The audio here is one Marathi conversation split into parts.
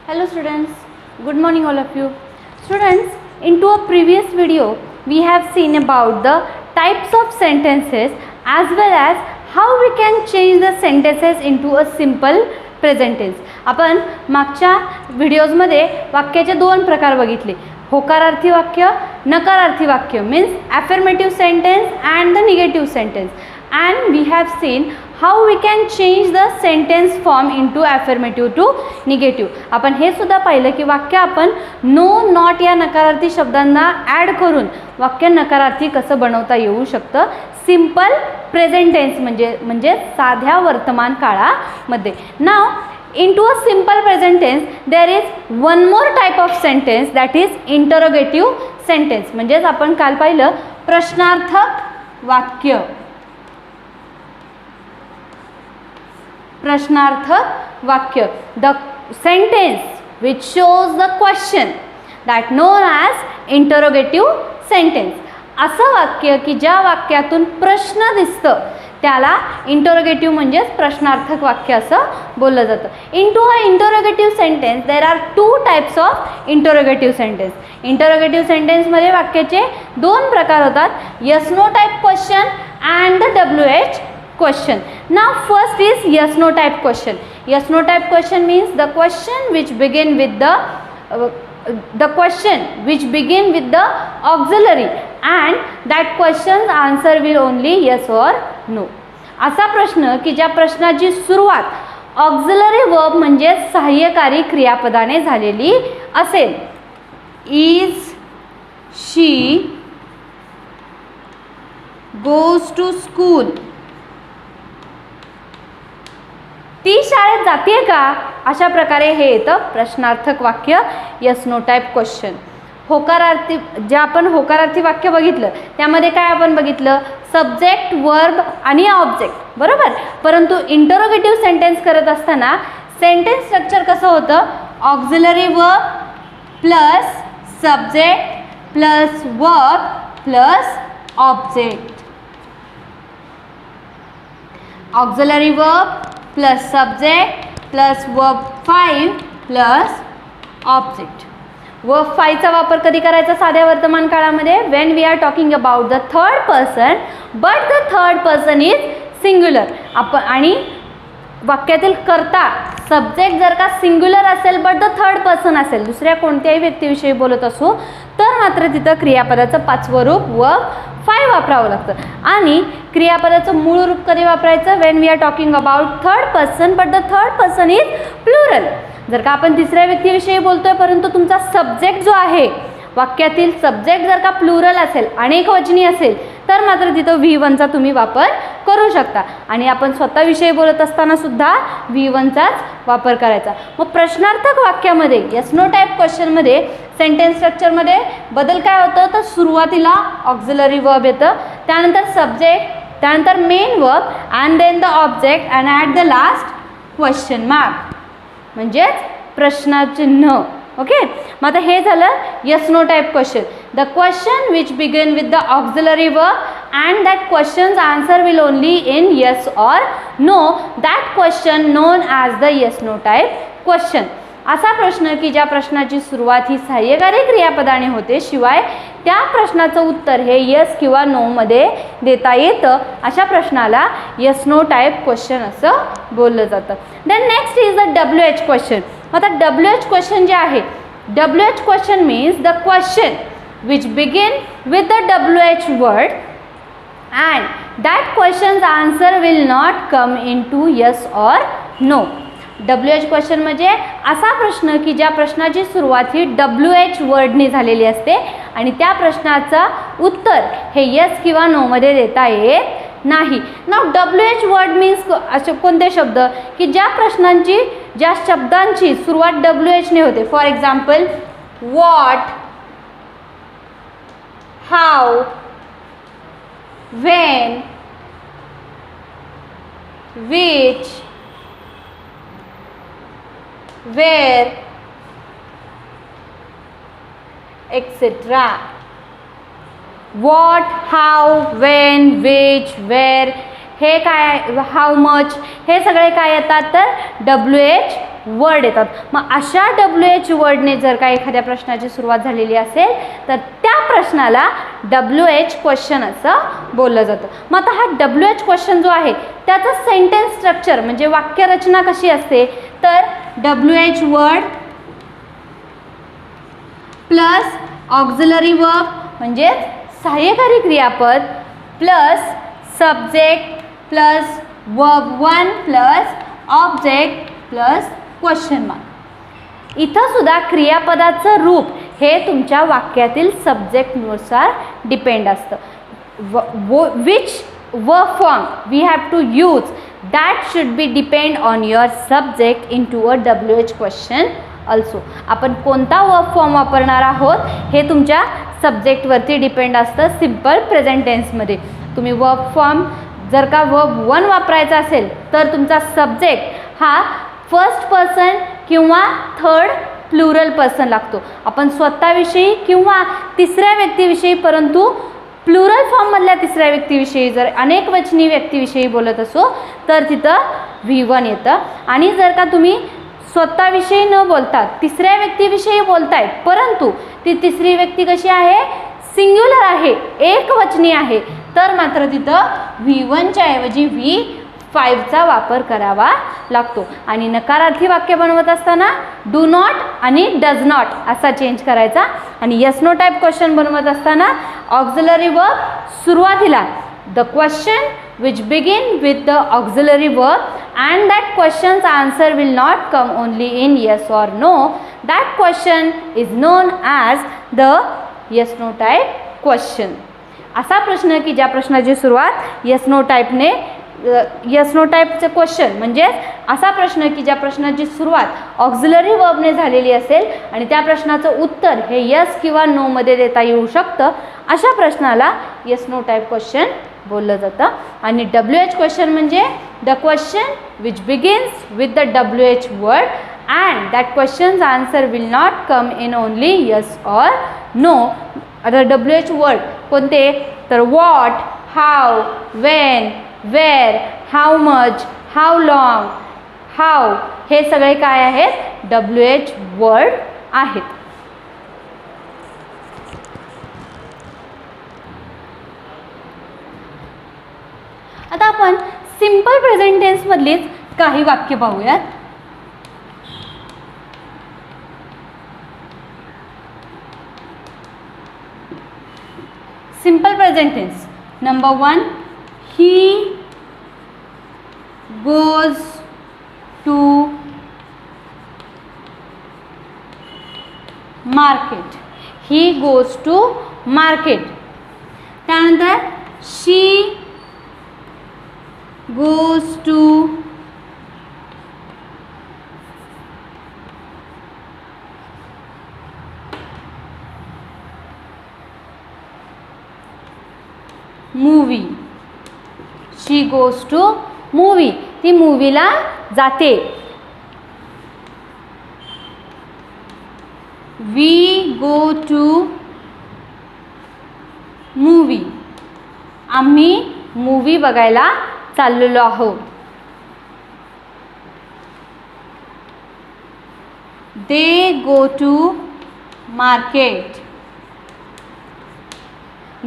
Hello students, good morning all of you. Students, into a previous video we have seen about the types of sentences as well as how we can change the sentences into a simple present tense. आपण मागच्या व्हिडिओजमध्ये वाक्याचे दोन प्रकार बघितले, होकारार्थी वाक्य, नकारार्थी वाक्य means affirmative sentence and the negative sentence, and we have seen how we can change the sentence form into affirmative to negative. आपण हे सुद्धा पाहिलं की वाक्य आपण नो नॉट या नकारार्थी शब्दांना ॲड करून वाक्य नकारार्थी कसं बनवता येऊ शकतं सिंपल प्रेझेंट टेन्स म्हणजे साध्या वर्तमान काळामध्ये. नाव into a simple present tense there is one more type of sentence that is interrogative sentence. म्हणजेच आपण काल पाहिलं प्रश्नार्थक वाक्य, प्रश्नार्थक वाक्य, the sentence which shows the question that known as interrogative sentence. असं वाक्य की ज्या वाक्यातून प्रश्न दिसतं त्याला इंटरोगेटिव्ह म्हणजेच प्रश्नार्थक वाक्य असं बोललं जातं. Into a interrogative sentence there are two types of interrogative sentence. Interrogative सेंटेन्समध्ये वाक्याचे दोन प्रकार होतात, yes no type question and the WH question. Now first is yes no type question. Yes no type question means the question which begin with the question which begin with the auxiliary and that question's answer will only yes or no. असा प्रश्न की ज्या प्रश्नाची सुरुवात ऑक्झिलरी वर्ब म्हणजे सहाय्यकारी क्रियापदाने झालेली असेल. Is she goes to school. ती शाळेत जाते का, अशा प्रकारे हे येतं प्रश्नार्थक वाक्य यस नो टाइप क्वेश्चन. होकारार्थी जे आपण होकारार्थी वाक्य बघितलं त्यामध्ये काय आपण बघितलं, सब्जेक्ट वर्ब आणि ऑब्जेक्ट, बरोबर. परंतु इंटरोगेटिव्ह सेंटेन्स करत असताना सेंटेन्स स्ट्रक्चर कसं होतं, auxiliary verb plus subject plus verb plus object. Auxiliary verb plus subject plus verb 5 plus object. Verb 5 चा वापर कधी करायचा साध्या वर्तमान काळामध्ये, when we are talking about the third person but the third person is singular. आपण आणि वाक्यातील कर्ता सब्जेक्ट जर का सिंग्युलर असेल बट द थर्ड पर्सन असेल, दुसऱ्या कोणत्याही व्यक्तीविषयी बोलत असू तर मात्र तिथं क्रियापदाचं पाचवं रूप वर्ब 5 वापरावं लागतं. आणि क्रियापदाचं मूळ रूप कधी वापरायचं, when we are talking about third person but the third person is plural. जर का आपण तिसऱ्या व्यक्तीविषयी बोलतोय परंतु तुमचा सब्जेक्ट जो आहे वाक्यातील सब्जेक्ट जर का प्लुरल असेल, अनेक वचनी असेल तर मात्र तिथं V1 चा तुम्ही वापर करू शकता. आणि आपण स्वतःविषयी बोलत असताना सुद्धा V1 चाच वापर करायचा. मग प्रश्नार्थक वाक्यामध्ये यस नो टाइप क्वेश्चनमध्ये सेंटेन्स स्ट्रक्चरमध्ये बदल काय होतं, तर सुरुवातीला ऑक्झिलरी वर्ब येतं, त्यानंतर सब्जेक्ट, त्यानंतर main verb and then the object and at the last question mark म्हणजेच प्रश्नचिन्ह. ओके, मग आता हे झालं yes no type question. The question which begin with the auxiliary verb and that questions answer will only in yes or no, that question known as the yes no type question. असा प्रश्न की ज्या प्रश्नाची सुरुवात ही सहाय्यकारी क्रियापदाने होते, शिवाय त्या प्रश्नाचं उत्तर हे येस किंवा नोमध्ये देता येतं, अशा प्रश्नाला येस नो टाइप क्वेश्चन असं बोललं जातं. Then next is the WH question. आता WH क्वेश्चन जे आहे, WH question means the question which begin with the WH word and that questions answer will not come into yes or no. WH question म्हणजे असा प्रश्न की ज्या प्रश्नाची सुरुवात ही WH वर्डने झालेली असते आणि त्या प्रश्नाचं उत्तर हे येस किंवा नोमध्ये देता येत नाही. नाव WH वर्ड मीन्स असे कोणते शब्द की ज्या शब्दांची सुरुवात WH ने होते. For example what, how, when, which, where, etc. what, how, when, which, where हे काय, how much हे सगळे काय येतात तर WH वर्ड येतात. मग अशा WH वर्डने जर का एखाद्या प्रश्नाची सुरुवात झालेली असेल तर त्या प्रश्नाला WH क्वेश्चन असं बोललं जातं. मग आता हा WH क्वेश्चन जो आहे त्याचं सेंटेन्स स्ट्रक्चर म्हणजे वाक्यरचना कशी असते तर WH word plus auxiliary verb म्हणजे सहाय्यकारी क्रियापद plus subject plus verb 1 plus object plus question mark. इथं सुद्धा क्रियापदाचं रूप हे तुमच्या वाक्यातील सब्जेक्टनुसार डिपेंड असतं. Which verb form we have to use that should be depend on your subject in to a WH question also. आपण कोणता वर्ब फॉर्म वापरणार आहोत हे तुमच्या सब्जेक्टवरती डिपेंड असतं. सिम्पल प्रेझेंट टेन्समध्ये तुम्ही वर्ब फॉर्म जर का वर्ब 1 वापरायचा असेल तर तुमचा सब्जेक्ट हा फर्स्ट पर्सन किंवा थर्ड प्लुरल पर्सन लागतो. आपण स्वतःविषयी किंवा तिसऱ्या व्यक्तीविषयी परंतु प्लुरल फॉर्ममधल्या तिसऱ्या व्यक्तीविषयी जर अनेक वचनी व्यक्तीविषयी बोलत असो तर तिथं V1 येतं. आणि जर का तुम्ही स्वतःविषयी न बोलता तिसऱ्या व्यक्तीविषयी बोलताय परंतु ती तिसरी व्यक्ती कशी आहे सिंग्युलर आहे एकवचनी आहे तर मात्र तिथं V1च्या ऐवजी V5चा वापर करावा लागतो. आणि नकारार्थी वाक्य बनवत असताना डू नॉट आणि डज नॉट असा चेंज करायचा. आणि येस नो टाईप क्वेश्चन बनवत असताना ऑक्झिलरी वर्ब सुरुवातीला the question which begin with the auxiliary verb and that question's answer will not come only in yes or no. That question is known as the yes no type question. असा प्रश्न की ज्या प्रश्नाची सुरुवात yes no टाईपने yes no टाईपचं क्वेश्चन म्हणजे असा प्रश्न की ज्या प्रश्नाची सुरुवात ऑक्झिलरी वर्बने झालेली असेल आणि त्या प्रश्नाचं उत्तर हे यस किंवा नो मध्ये देता येऊ शकतं अशा प्रश्नाला yes no टाईप क्वेश्चन बोललं जातं. आणि WH क्वेश्चन म्हणजे the question which begins with the WH word and that questions answer will not come in only yes or no. आता WH वर्ड कोणते तर what, how, when, where, how much, how long, how हे सगळे काय आहेत WH वर्ड आहेत. आता आपण सिंपल प्रेझेंट टेन्स मधलीच काही वाक्य पाहूयात. Simple present tense number 1 he goes to market. He goes to market. त्यानंतर she goes to movie. She goes to movie. ती मूवीला जाते. We go to movie. आम्ही मूवी बघायला चाललेलो आहोत. They go to market.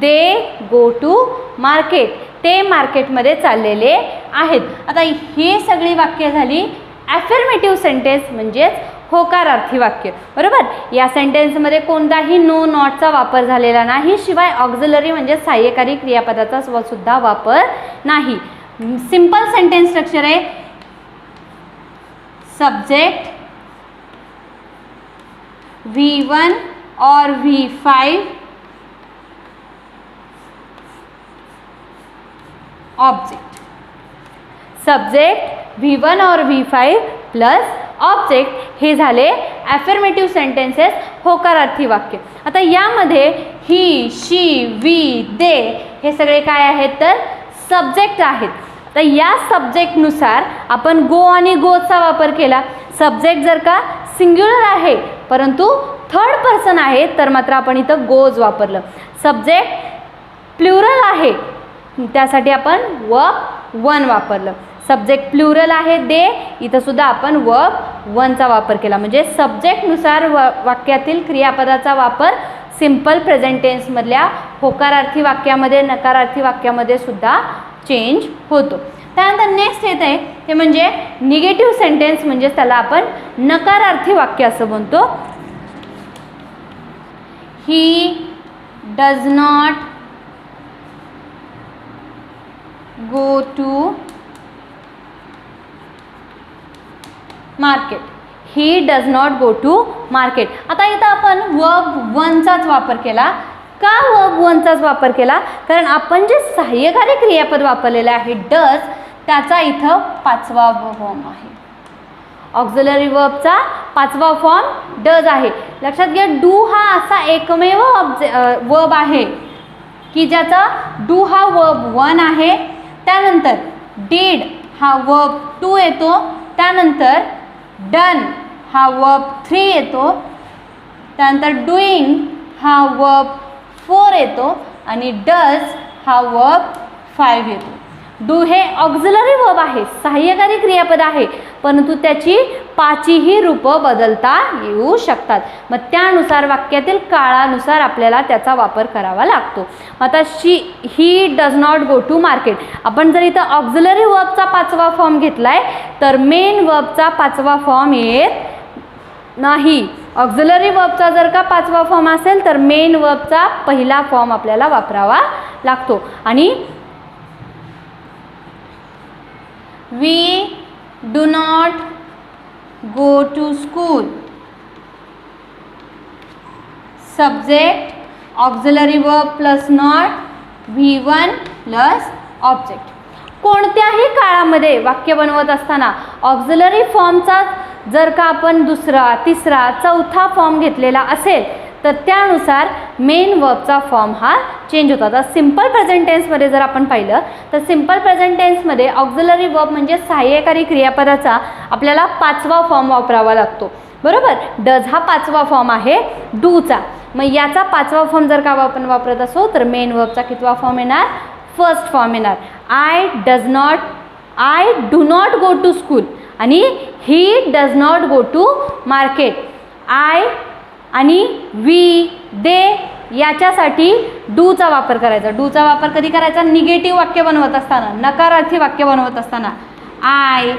They go to market. ते मार्केटमध्ये चाललेले आहेत. आता हे सगळी वाक्य झाली ॲफर्मेटिव्ह सेंटेन्स म्हणजेच होकारार्थी वाक्य बरोबर. या सेंटेन्समध्ये कोणताही नो नॉटचा वापर झालेला नाही शिवाय ऑक्झिलरी म्हणजे सहाय्यकारी क्रियापदाचा सुद्धा वापर नाही. सिंपल सेंटेन्स स्ट्रक्चर आहे सब्जेक्ट V1 और V5 ऑब्जेक्ट. सब्जेक्ट V1 और V5 प्लस ऑब्जेक्ट हे झाले ॲफर्मेटिव्ह सेंटेन्सेस होकारार्थी वाक्य. आता यामध्ये ही, शी, वी, दे हे सगळे काय आहेत तर सब्जेक्ट आहेत. तर या सब्जेक्टनुसार आपण गो आणि गोचा वापर केला. सब्जेक्ट जर का सिंग्युलर आहे परंतु थर्ड पर्सन आहे तर मात्र आपण इथं गोज वापरलं. सब्जेक्ट प्लुरल आहे त्यासाठी आपण वर्ब 1 वापरलं. सब्जेक्ट प्लुरल आहे दे इथं सुद्धा आपण वर्ब वनचा वापर केला. म्हणजे सब्जेक्टनुसार वाक्यातील क्रियापदाचा वापर सिम्पल प्रेझेंट टेन्समधल्या होकारार्थी वाक्यामध्ये नकारार्थी वाक्यामध्ये सुद्धा चेंज होतो. त्यानंतर नेक्स्ट येत आहे ते म्हणजे निगेटिव्ह सेंटेन्स, म्हणजे त्याला आपण नकारार्थी वाक्य असं म्हणतो. He does not go to market. He does not go to market. आता इथं आपण वर्ब वनचाच वापर केला. का वर्ब वनचाच वापर केला? कारण आपण जे सहाय्यकारी क्रियापद वापरलेलं आहे डज, त्याचा इथं 5वा फॉर्म आहे. ऑक्झिलरी वर्बचा 5वा फॉर्म डज आहे. लक्षात घ्या, डू हा असा एकमेव वर्ब आहे की ज्याचा डू हा वर्ब 1 आहे. त्यानंतर डीड हा वर्ब 2 येतो. त्यानंतर डन हा वर्ब 3 येतो. त्यानंतर डुईंग हा वर्ब 4 येतो आणि डज हा वर्ब 5 येतो. डू हे ऑक्झिलरी वर्ब आहे, सहाय्यकारी क्रियापद आहे, परंतु त्याची 5ही रूपं बदलता येऊ शकतात. मग त्यानुसार वाक्यातील काळानुसार आपल्याला त्याचा वापर करावा लागतो. आता he does not go to market. आपण जर इथं ऑक्झिलरी वर्बचा 5वा फॉर्म घेतलाय तर मेन वर्बचा 5वा फॉर्म येत नाही. ऑक्झिलरी वर्बचा जर का 5वा फॉर्म असेल तर मेन वर्बचा पहिला फॉर्म आपल्याला वापरावा लागतो. आणि we do not go to school. Subject auxiliary verb plus not, V1 plus object. कोणत्याही काळामध्ये वाक्य बनवत असताना ऑक्झिलरी फॉर्मचा जर का आपण दुसरा, तिसरा, चौथा फॉर्म घेतलेला असेल तर त्यानुसार मेन वर्बचा फॉर्म हा चेंज होतो. आता सिम्पल प्रेझेंट टेन्समध्ये जर आपण पाहिलं तर सिम्पल प्रेझेंट टेन्समध्ये ऑक्झिलरी वर्ब म्हणजे सहाय्यकारी क्रियापदाचा आपल्याला 5वा फॉर्म वापरावा लागतो. बरोबर, डज हा 5वा फॉर्म आहे डूचा. मग याचा 5वा फॉर्म जर का आपण वापरत असो तर मेन वर्बचा कितवा फॉर्म येणार? फर्स्ट फॉर्म येणार. I do not go to school आणि he does not go to market. I आणि वी, दे याच्यासाठी डूचा वापर करायचा. डूचा वापर कधी करायचा? निगेटिव्ह वाक्य बनवत असताना, नकारार्थी वाक्य बनवत असताना. I,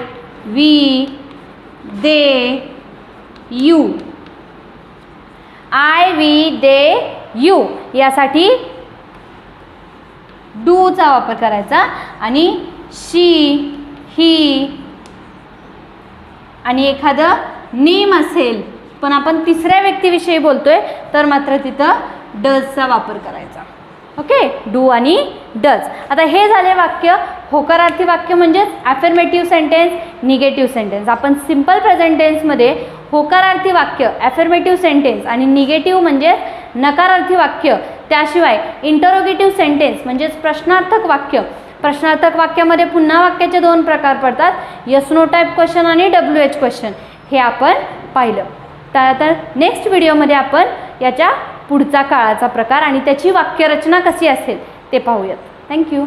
we, they, you. I, we, they, you यासाठी डूचा वापर करायचा. आणि शी, ही आणि एखादं नेम असेल पण आपण तिसऱ्या व्यक्तीविषयी बोलतोय तर मात्र तिथं डजचा वापर करायचा. ओके, डू आणि डज. आता हे झाले वाक्य. होकारार्थी वाक्य म्हणजेच ॲफर्मेटिव्ह सेंटेन्स, निगेटिव्ह सेंटेन्स. आपण सिम्पल प्रेझेंट टेन्समध्ये होकारार्थी वाक्य, ॲफर्मेटिव्ह सेंटेन्स आणि निगेटिव्ह म्हणजे नकारार्थी वाक्य, त्याशिवाय इंटरोगेटिव्ह सेंटेन्स म्हणजेच प्रश्नार्थक वाक्य. प्रश्नार्थक वाक्यामध्ये पुन्हा वाक्याचे 2 प्रकार पडतात, यस नो टाईप क्वेश्चन आणि WH क्वेश्चन. हे आपण पाहिलं. त्यानंतर नेक्स्ट व्हिडिओमध्ये आपण याच्या पुढचा काळाचा प्रकार आणि त्याची वाक्यरचना कशी असेल ते पाहूयात. थँक्यू.